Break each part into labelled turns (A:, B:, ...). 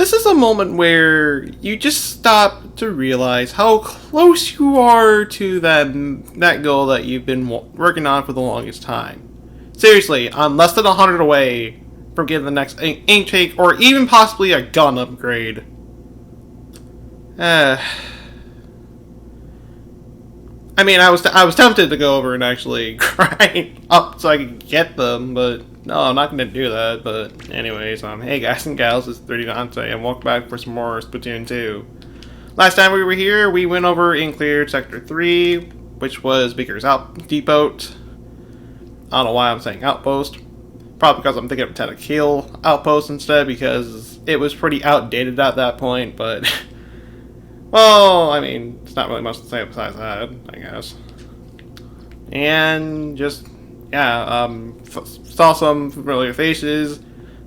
A: this is a moment where you just stop to realize how close you are to that goal that you've been working on for the longest time. Seriously, I'm less than 100 away from getting the next ink take or even possibly a gun upgrade. I mean, I was tempted to go over and actually grind up so I could get them, but no, I'm not going to do that. But anyways, hey guys and gals, it's 30 Dante, and welcome back for some more Splatoon 2. Last time we were here, we went over and cleared Sector 3, which was Beaker's Depot. I don't know why I'm saying outpost. Probably because I'm thinking of Tenta Kill outpost instead, because it was pretty outdated at that point, but... well, I mean, it's not really much to say besides that, I guess. And just, yeah, saw some familiar faces.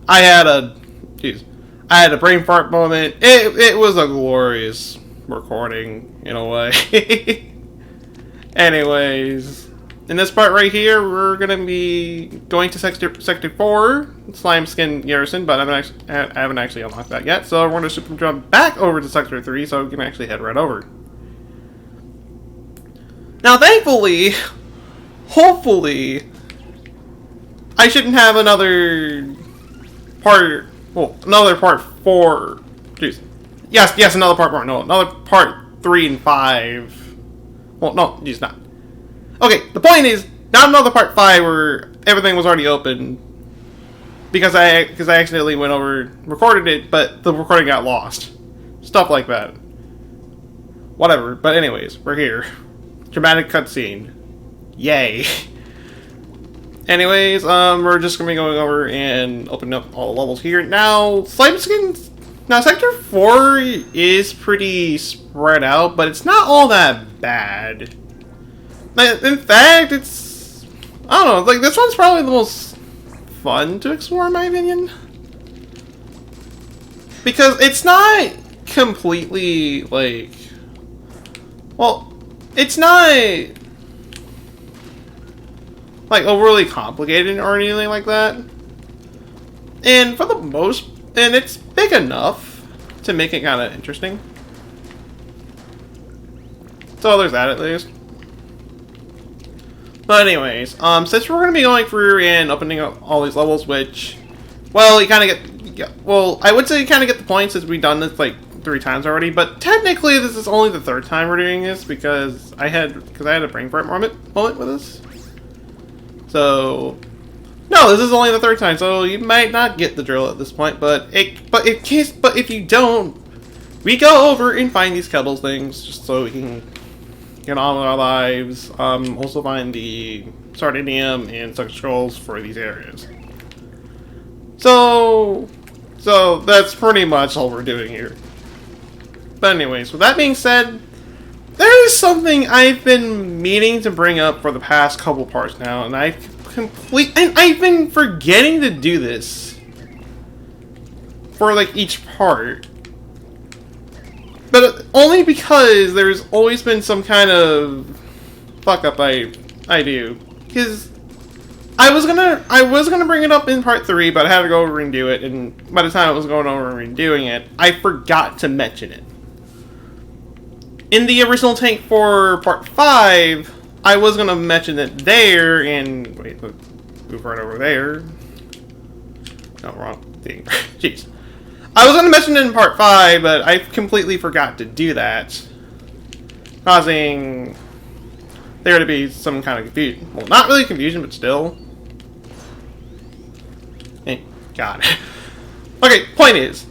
A: I had a brain fart moment. It was a glorious recording, in a way. Anyways, in this part right here, we're going to be going to Sector 4, Slime Skin Garrison, but I haven't actually unlocked that yet, so we're going to super jump back over to Sector 3 so we can actually head right over. Now, thankfully, hopefully, I shouldn't have another part 4. Jeez. Yes, another part 4. No, another part 3 and 5. Well, no, geez, not. Okay, the point is, not another part 5 where everything was already open. Because I accidentally went over, recorded it, but the recording got lost. Stuff like that. Whatever, but anyways, we're here. Dramatic cutscene. Yay. Anyways, we're just gonna be going over and opening up all the levels here. Now, Sector 4 is pretty spread out, but it's not all that bad. In fact, it's... I don't know, like, this one's probably the most fun to explore, in my opinion. Because it's not completely, like... well, it's not... like, overly complicated or anything like that. And for the most... and it's big enough to make it kind of interesting. So there's that, at least. But anyways, since we're going to be going through and opening up all these levels, which, well, you kind of get, well, I would say you kind of get the point since we've done this, like, 3 times already, but technically this is only the 3rd time we're doing this, because I had a brain fart moment with this. So, no, this is only the 3rd time, so you might not get the drill at this point, but if you don't, we go over and find these Kettles things, just so we can get on with our lives. Also find the Sardinium and Such Scrolls for these areas. So that's pretty much all we're doing here. But anyways, with that being said, there is something I've been meaning to bring up for the past couple parts now, and I've been forgetting to do this for, like, each part. But only because there's always been some kind of fuck up I do. Because I was gonna bring it up in part 3, but I had to go over and do it, and by the time I was going over and doing it, I forgot to mention it. In the original tank for part 5, I was gonna mention it there, and wait, move right over there. No, wrong thing. Jeez. I was going to mention it in part 5, but I completely forgot to do that, causing there to be some kind of confusion. Well, not really confusion, but still. Hey, God. Okay, point is,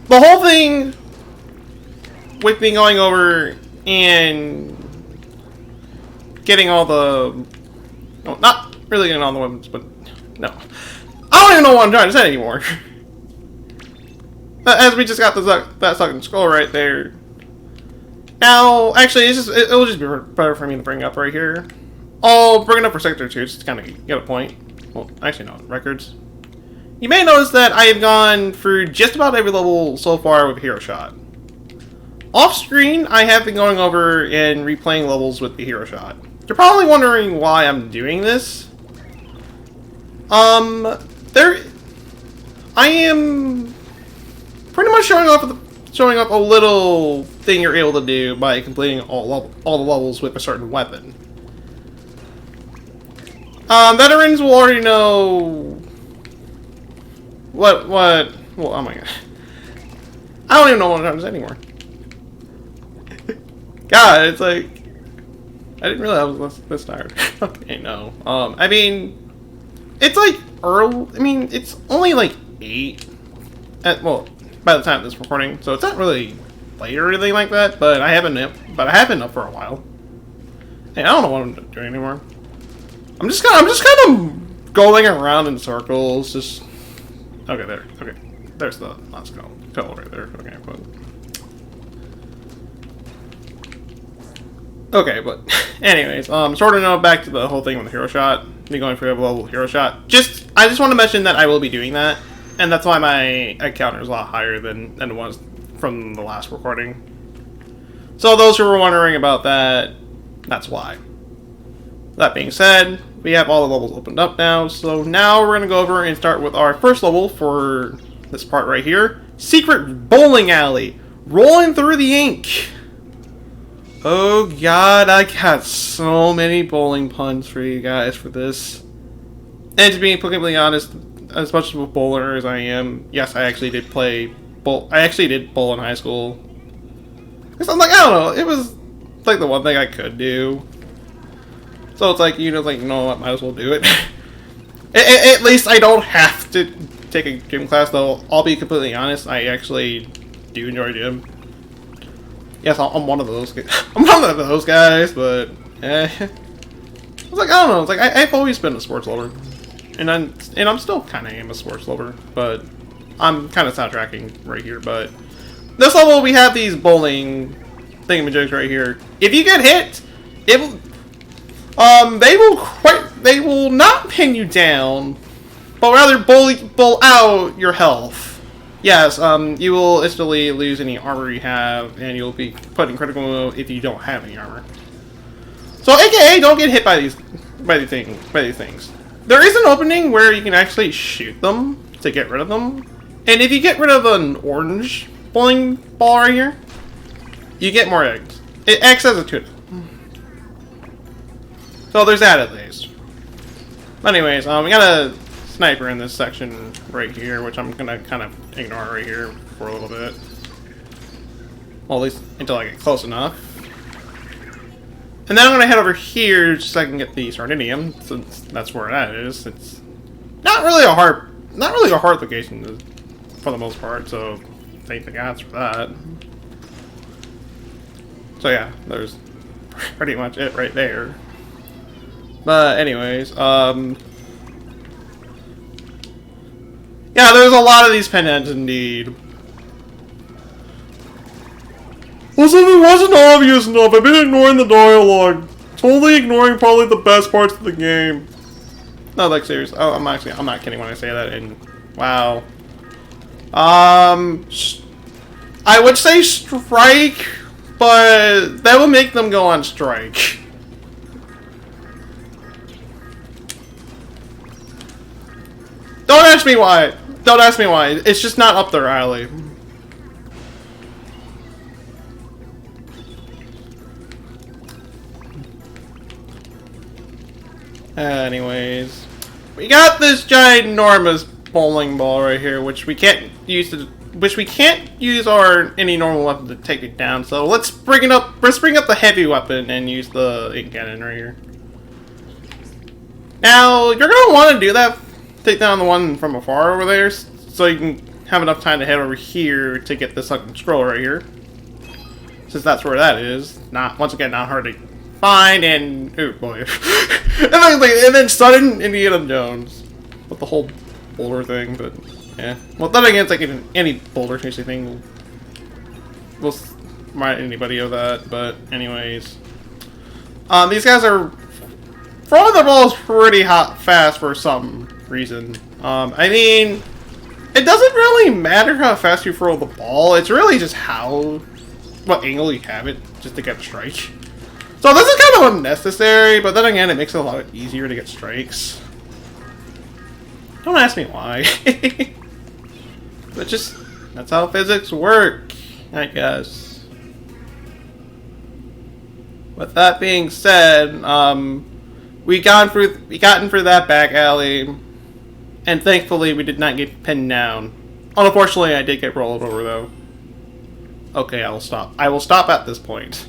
A: the whole thing with me going over and getting all the... well, not really getting all the weapons, but no. I don't even know what I'm trying to say anymore. As we just got that second skull right there. Now, actually, it'll just be better for me to bring up right here. I'll bring it up for Sector 2, just to kind of get a point. Well, actually, no, records. You may notice that I have gone through just about every level so far with Hero Shot. Off screen, I have been going over and replaying levels with the Hero Shot. You're probably wondering why I'm doing this. I am pretty much showing up a little thing you're able to do by completing all the levels with a certain weapon. Veterans will already know what. Well, oh my god, I don't even know what I'm trying to say anymore. God, it's like I didn't realize I was this tired. Okay, no. I mean, it's like early. I mean, it's only like 8. Well, by the time of this recording, so it's not really late or anything like that. But I have been up for a while. Hey, I don't know what I'm doing anymore. I'm just kind of going around in circles. Just okay, there. Okay, there's the last skull right there. Okay, but. Okay, but anyways, sort of know back to the whole thing with the hero shot. Me going for a level hero shot. I just want to mention that I will be doing that, and that's why my counter is a lot higher than it was from the last recording. So those who were wondering about that, that's why. That being said, we have all the levels opened up now, so now we're gonna go over and start with our first level for this part right here. Secret Bowling Alley. Rolling through the ink. Oh god, I got so many bowling puns for you guys for this. And to be completely honest, as much of a bowler as I am, yes, I actually did bowl in high school. Cause I'm like, I don't know, it was like the one thing I could do. So it's like, you know what, might as well do it. At least I don't have to take a gym class, though. I'll be completely honest, I actually do enjoy gym. Yes, I'm one of those guys. I'm one of those guys, but I was like, I don't know. It's like I've always been a sports lover, and I'm still kind of a sports lover, but I'm kind of sidetracking right here. But this level, we have these bowling thingamajigs right here. If you get hit, they will not pin you down, but rather bowl out your health. Yes, you will instantly lose any armor you have, and you'll be put in critical mode if you don't have any armor. So, AKA, don't get hit by these things. There is an opening where you can actually shoot them to get rid of them, and if you get rid of an orange bowling ball right here, you get more eggs. It acts as a tuna. So there's that at least. Anyways, we got a sniper in this section right here, which I'm gonna kind of ignore right here for a little bit. Well, at least until I get close enough. And then I'm gonna head over here just so I can get the Sardinium, since that's where that is. It's not really a hard location for the most part, so thank the gods for that. So yeah, there's pretty much it right there. But anyways, yeah, there's a lot of these pendants indeed. Well, something wasn't obvious enough. I've been ignoring the dialogue. Totally ignoring probably the best parts of the game. No, like seriously. Oh, I'm not kidding when I say that. And wow. I would say strike, but that would make them go on strike. Don't ask me why. Don't ask me why. It's just not up their alley. Anyways, we got this ginormous bowling ball right here, which we can't use any normal weapon to take it down. So let's bring up the heavy weapon and use the ink cannon right here. Now you're gonna want to do that. Take down the one from afar over there, so you can have enough time to head over here to get this fucking scroll right here. Since that's where that is. Once again, not hard to find, and oh boy. and then sudden Indiana Jones with the whole boulder thing, but yeah. Well, then again, it's like any boulder chasing thing will remind anybody of that. But anyways, these guys are throwing the balls pretty fast for some reason. I mean, it doesn't really matter how fast you throw the ball. It's really just what angle you have it just to get a strike. So this is kind of unnecessary, but then again, it makes it a lot easier to get strikes. Don't ask me why. But just That's how physics work, I guess. With that being said, we gotten through that back alley, and thankfully we did not get pinned down. Unfortunately, I did get rolled over though. Okay, I will stop. I will stop at this point.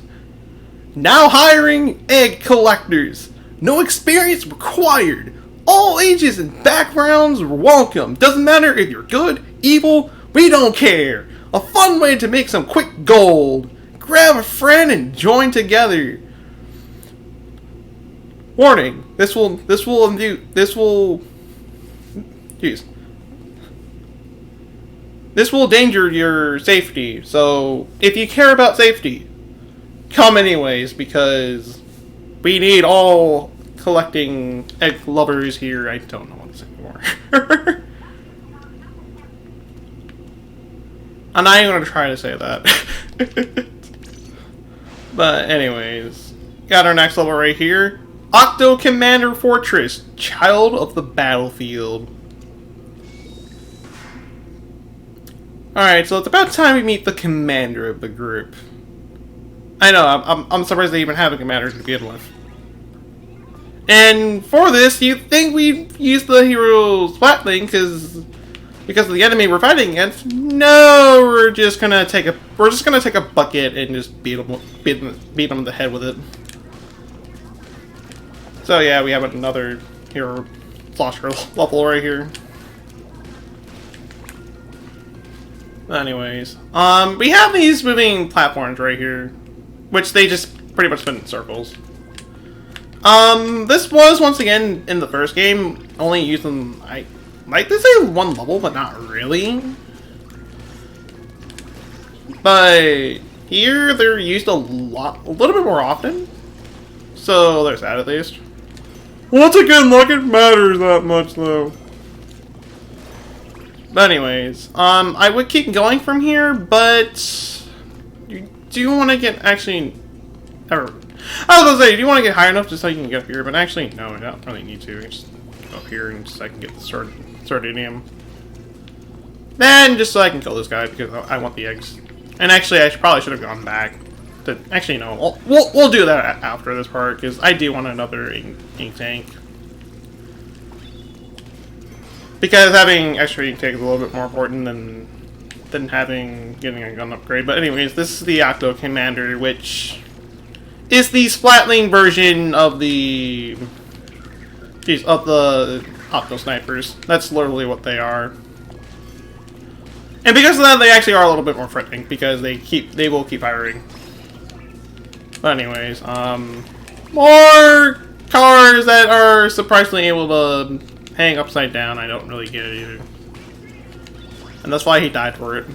A: Now hiring egg collectors. No experience required. All ages and backgrounds are welcome. Doesn't matter if you're good, evil, we don't care. A fun way to make some quick gold. Grab a friend and join together. Warning, this will endanger your safety. So if you care about safety, come anyways, because we need all collecting egg lovers here. I don't know what to say more. I'm not even going to try to say that. But anyways, got our next level right here. Octo Commander Fortress, Child of the Battlefield. Alright, so it's about time we meet the commander of the group. I know, I'm surprised they even have a commander to begin with. And for this, you'd think we'd use the hero Splatling because of the enemy we're fighting against. No, we're just gonna take a bucket and just beat them in the head with it. So yeah, we have another hero slosher level right here. Anyways, we have these moving platforms right here, which they just pretty much spin in circles. This was once again in the first game, only using I like to say one level, but not really. But here they're used a little bit more often. So there's that at least. Once again, like it matters that much though. But anyways, I would keep going from here, but you do want to get actually. I was gonna say, do you want to get high enough just so you can get up here? But actually, no, I don't really need to. Just go up here and just so I can get the Sardinium. Then just so I can kill this guy because I want the eggs. And actually, I probably should have gone back. Actually, no, we'll do that after this part because I do want another ink tank. Because having extra ink tank is a little bit more important than getting a gun upgrade. But anyways, this is the Octo Commander, which is the Splatling version of the Octo Snipers. That's literally what they are. And because of that, they actually are a little bit more threatening because they will keep firing. But anyways, more cars that are surprisingly able to hang upside down. I don't really get it either. And that's why he died for it.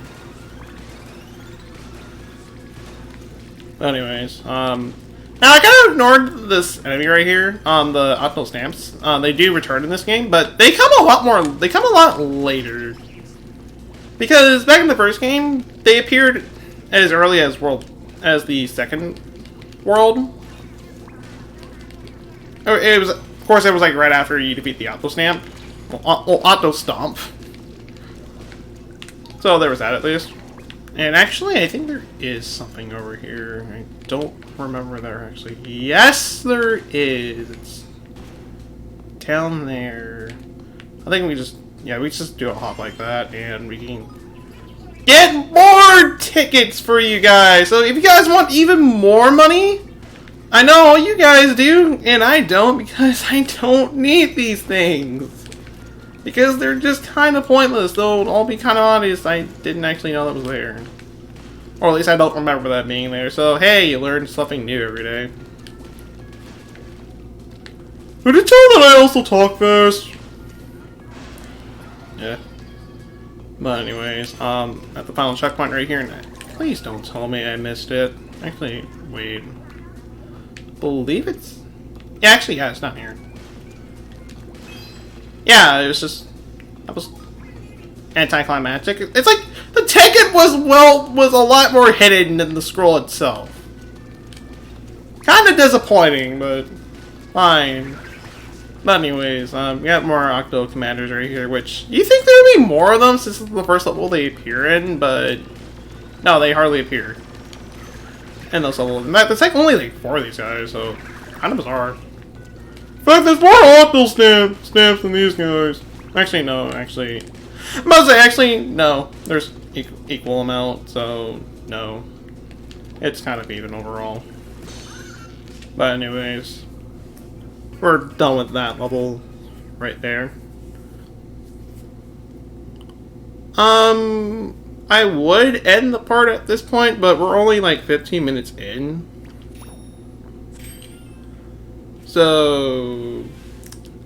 A: But anyways, now I kind of ignored this enemy right here, the Octo Stamps. They do return in this game, but they come a lot later. Because back in the first game, they appeared as early as the second world. It was, of course, it was like right after you defeat the Octo Stamp. Well, Octo Stomp. So there was that at least. And actually, I think there is something over here. I don't remember there actually. Yes, there is. It's down there. I think we just do a hop like that, and we can get more tickets for you guys. So if you guys want even more money, I know you guys do, and I don't because I don't need these things. Because they're just kind of pointless, though I'll be kind of honest, I didn't actually know that was there. Or at least I don't remember that being there, so hey, you learn something new every day. Could you tell that I also talk fast? Yeah. But anyways, at the final checkpoint right here, please don't tell me I missed it. Actually, wait. Believe it's... Yeah, actually, yeah, it's not here. Yeah, it was just... That was anticlimactic. It's like, the ticket was a lot more hidden than the scroll itself. Kinda disappointing, but fine. But anyways, we got more Octo commanders right here, which you think there would be more of them since this is the first level they appear in, but no, they hardly appear in those levels. In fact, there's like only like 4 of these guys, so kind of bizarre. In fact, there's more Octo stamps than these guys. Actually, no, actually. I must say, actually, no. There's equal amount, so no. It's kind of even overall. But anyways, we're done with that level right there. I would end the part at this point, but we're only like 15 minutes in. So,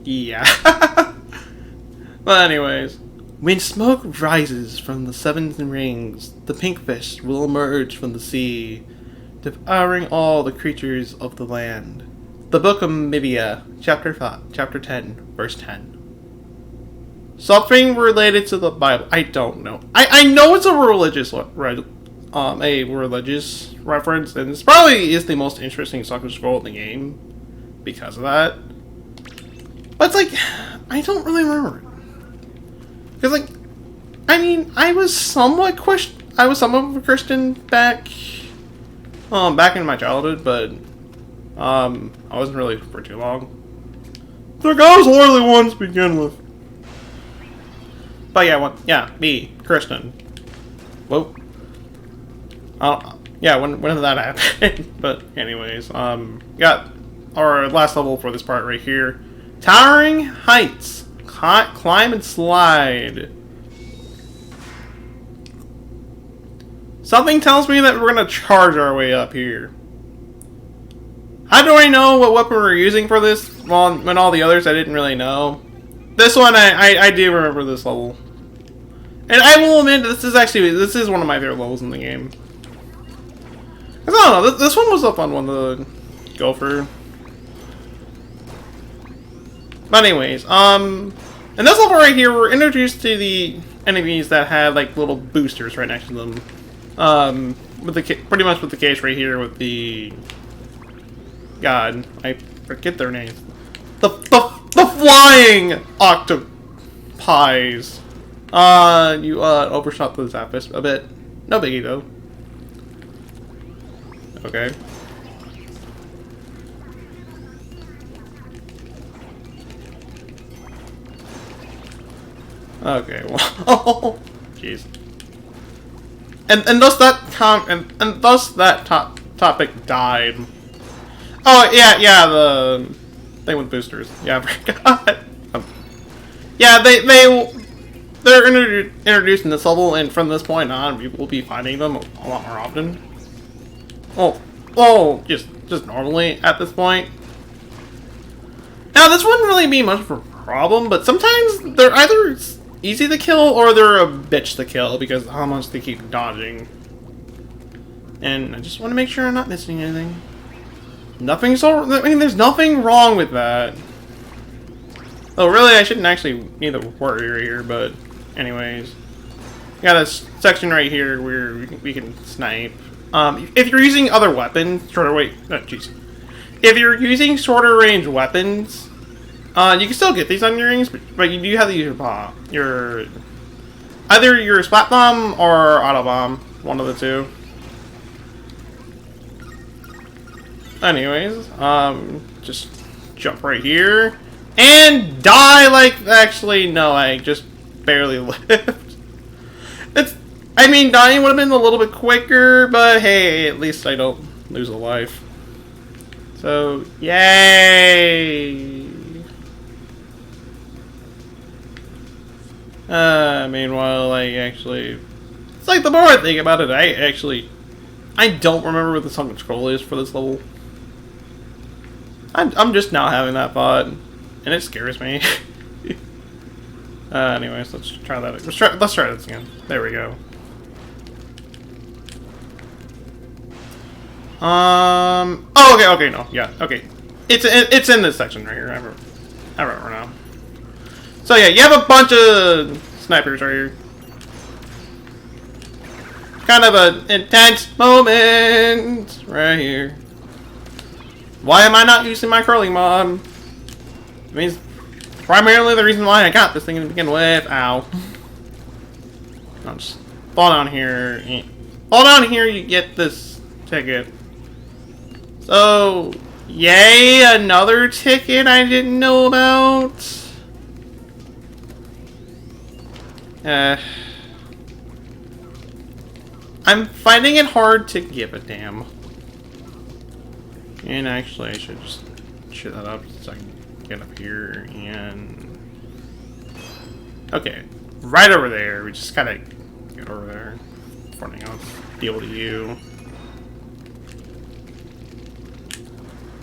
A: yeah. But anyways, when smoke rises from the 7 rings, the pink fish will emerge from the sea, devouring all the creatures of the land. The Book of Mibia, chapter 10, verse 10. Something related to the Bible. I don't know. I know it's a religious reference, and this probably is the most interesting Soccer Scroll in the game because of that. But it's like, I don't really remember it. Because, like, I mean, I was somewhat of a Christian back in my childhood, but I wasn't really for too long. Like, I was hardly one to begin with. But yeah, me, Christian. Whoa. Yeah, when did that happen? But anyways, got our last level for this part right here. Towering Heights. Climb and slide. Something tells me that we're gonna charge our way up here. How do I know what weapon we're using for this? Well, when all the others I didn't really know. This one I do remember this level. And I will admit this is one of my favorite levels in the game. I don't know, this one was a fun one to go for. But anyways, in this level right here, we're introduced to the enemies that have like little boosters right next to them. Pretty much with the case right here with the God, I forget their names. The flying octopies. You overshot the Zappist a bit. No biggie though. Okay. Okay, well, jeez. And thus that topic died. Oh yeah, the thing with boosters. Yeah, I forgot. Yeah, they're introduced in this level, and from this point on, we will be finding them a lot more often. Oh, just normally at this point. Now, this wouldn't really be much of a problem, but sometimes they're either easy to kill or they're a bitch to kill because of how much they keep dodging. And I just want to make sure I'm not missing anything. I mean, there's nothing wrong with that. Oh, really? I shouldn't actually need the warrior here, but anyways. Got a section right here where we can snipe. If you're using other weapons, if you're using shorter range weapons, you can still get these on your rings, but you do have to use your bomb. Either your splat bomb or auto bomb, one of the two. Anyways, just jump right here and die like. Actually, no, I just barely lived. I mean, dying would have been a little bit quicker, but hey, at least I don't lose a life. So, yay! Meanwhile, it's like the more I think about it, I don't remember what the song scroll is for this level. I'm just now having that thought, and it scares me. Anyways, let's try that. Let's try this again. There we go. Oh, okay, no, yeah, okay. It's in this section right here. I remember now. So yeah, you have a bunch of snipers right here. Kind of an intense moment right here. Why am I not using my curling mod? It means primarily the reason why I got this thing to begin with. Ow. I'll just fall down here. Fall down here, you get this ticket. So, yay, another ticket I didn't know about. I'm finding it hard to give a damn. And actually, I should just shut that up so I can get up here and... Okay, right over there. We just gotta get over there. Fronting up, deal with you.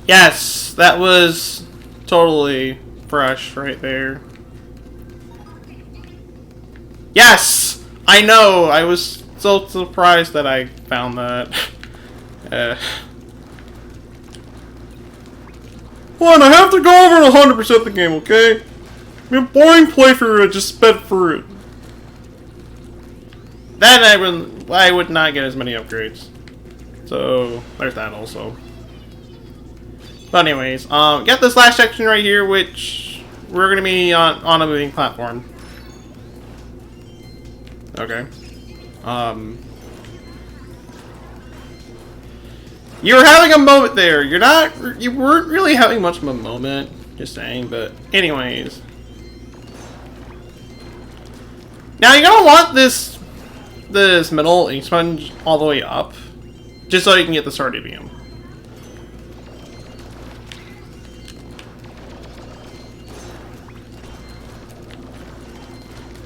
A: Yes, that was totally fresh right there. Yes! I know! I was so surprised that I found that. Hold on, I have to go over and 100% the game, okay? I mean, boring playthrough, I just sped through it. Then I would not get as many upgrades. So, there's that also. But anyways, get this last section right here, which we're gonna be on a moving platform. Okay. You were having a moment there. You weren't really having much of a moment. Just saying, but anyways. Now you're gonna want this middle ink sponge all the way up, just so you can get the Sardivium.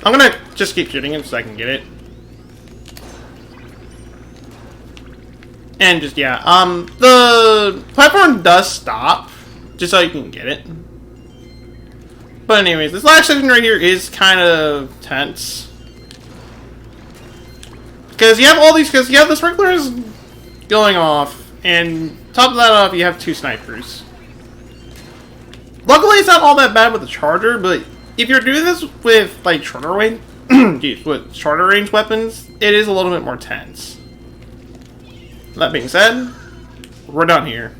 A: I'm gonna just keep shooting it so I can get it. And just, yeah, the platform does stop, just so you can get it. But anyways, this last section right here is kind of tense. Because you have the sprinklers going off, and top of that up, you have 2 snipers. Luckily, it's not all that bad with the charger, but if you're doing this with, like, shorter range, with shorter range weapons, it is a little bit more tense. That being said, we're done here.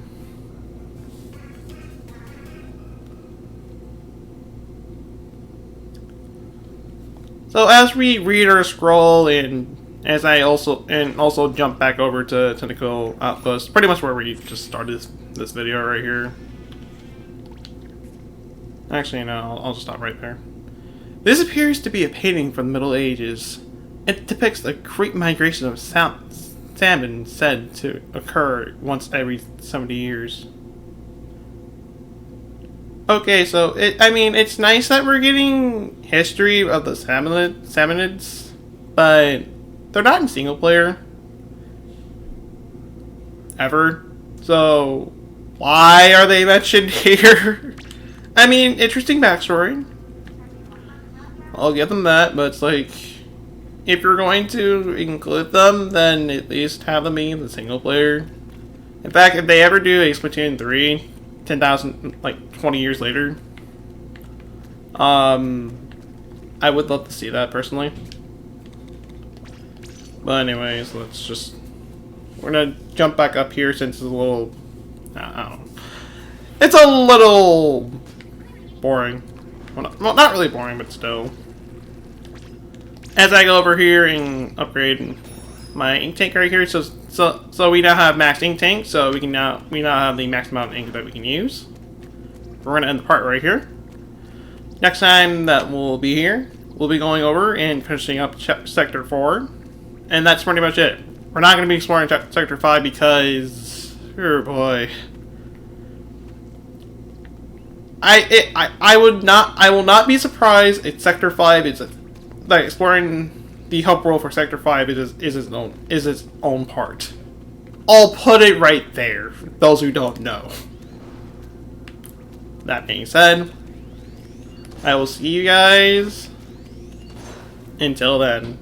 A: So as we read our scroll, and as I also jump back over to Tentacle Outpost, pretty much where we just started this video right here. Actually, no, I'll just stop right there. This appears to be a painting from the Middle Ages. It depicts the great migration of salmon said to occur once every 70 years. Okay, so it's nice that we're getting history of the salmonids, but they're not in single player ever. So why are they mentioned here? I mean, interesting backstory. I'll give them that, but it's like, if you're going to include them, then at least have them be in the single player. In fact, if they ever do a Splatoon 3, 10,000, like 20 years later, I would love to see that personally. But anyways, we're gonna jump back up here since it's a little, I don't know. It's a little boring. Well, not really boring, but still. As I go over here and upgrade my ink tank right here, so we now have max ink tank, so we now have the max amount of ink that we can use. We're gonna end the part right here. Next time that we'll be here, we'll be going over and finishing up Sector 4, and that's pretty much it. We're not gonna be exploring Sector 5 because, oh boy, I will not be surprised if Sector 5 is like exploring the hub world for Sector 5 is its own part. I'll put it right there for those who don't know. That being said, I will see you guys until then.